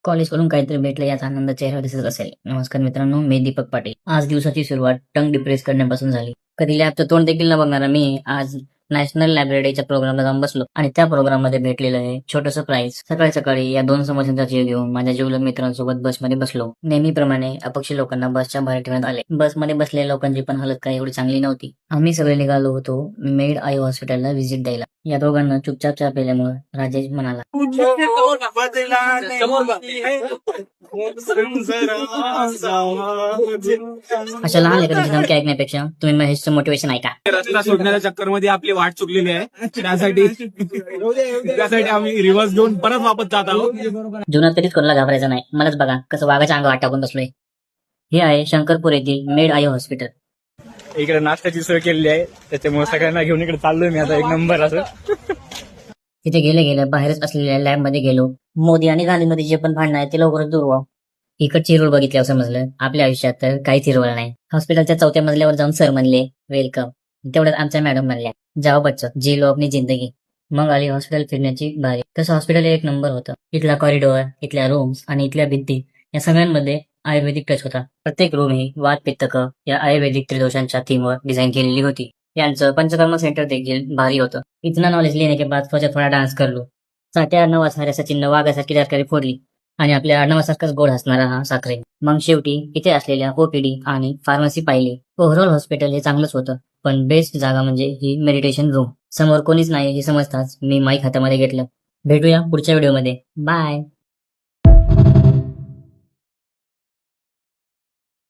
College कडून काहीतरी भेटलं याचा आनंद चेहऱ्यावर दिसत असेल. नमस्कार मित्रांनो, मी दीपक पाटील. आज दिवसाची सुरुवात टंग डिप्रेस करण्यापासून झाली. कधी लॅबचं तोंड देखील न बघणारा मी आज नॅशनल लायब्ररीच्या प्रोग्रामला जाऊन बसलो आणि त्या प्रोग्राम मध्ये भेटलेलं आहे छोटंसं प्राइज. सकाळी सकाळी या दोन समस्यांचा जीव घेऊन माझ्या जिवलग मित्रांसोबत बसमध्ये बसलो. नेहमीप्रमाणे अपक्ष लोकांना बसच्या बाहेर ठेवण्यात आले. बसमध्ये बसलेल्या लोकांची पण हालत काही एवढी चांगली नव्हती. आम्ही सगळे निघालो होतो मेड आई हॉस्पिटलला व्हिजिट द्यायला. या दोघांना चुपचाप चहा पिल्यामुळे राजेश म्हणाला, अशा लहान लेकरांची धमकी ऐकण्यापेक्षा तुम्ही महेशचं मोटिवेशन ऐका. रस्ता सोडण्याच्या चक्कर मध्ये आपली वाट चुकलेली आहे. त्यासाठी आम्ही रिव्हर्स घेऊन परत वापस जात आहोत. जीवनात कधीच कोणाला घाबरायचं नाही. मलाच बघा कसं वाघाच्या अंगावर टाकून बसलोय. हे आहे शंकरपूर येथील मेड आई हॉस्पिटल. इकडे नाश्त्याची सोय केलेली आहे, त्याच्यामुळे सगळ्यांना घेऊन इकडे चाललोय मी आता. एक नंबर असं. तिथे गेले बाहेरच असलेल्या लॅब मध्ये गेलो. मोदी आणि गांधीमध्ये जे पण भांडण आहे ते लवकरच दूर व्हावं. इकडची हिरवळ बघितल्यावर समजलं आपल्या आयुष्यात तर काहीच हिरवळ नाही. हॉस्पिटलच्या 4थ्या मजल्यावर जाऊन सर म्हणले वेलकम. तेवढ्यात आमच्या मॅडम म्हणल्या जाओ बच्चो जी लो अपनी जिंदगी. मग आली हॉस्पिटल फिरण्याची बारी. तसं हॉस्पिटल एक नंबर होतं. इथला कॉरिडॉर, इथल्या रूम्स आणि इथल्या भिंती या सगळ्यांमध्ये आयुर्वेदिक टच होता. प्रत्येक रूम ही वात पित्तक या आयुर्वेदिक त्रिदोषांच्या थीमवर डिझाईन केलेली होती. यांचं पंचकर्म सेंटर देखील भारी होतं. इतना नॉलेज लेने के बाद सोचा थोडा डान्स कर लो. साठ्या आडनाव असणाऱ्या सचिननं वाघासारखी तरकारी फोडली आणि आपल्या आडनावासारखाच गोड हसणारा हा साखरे. मग शेवटी इथे असलेल्या ओपीडी आणि फार्मसी पाहिली. ओव्हरऑल हॉस्पिटल हे चांगलंच होतं, पण बेस्ट जागा म्हणजे ही मेडिटेशन रूम. समोर कोणीच नाही हे समजताच मी माईक हातामध्ये घेतलं. भेटूया पुढच्या व्हिडिओमध्ये. बाय.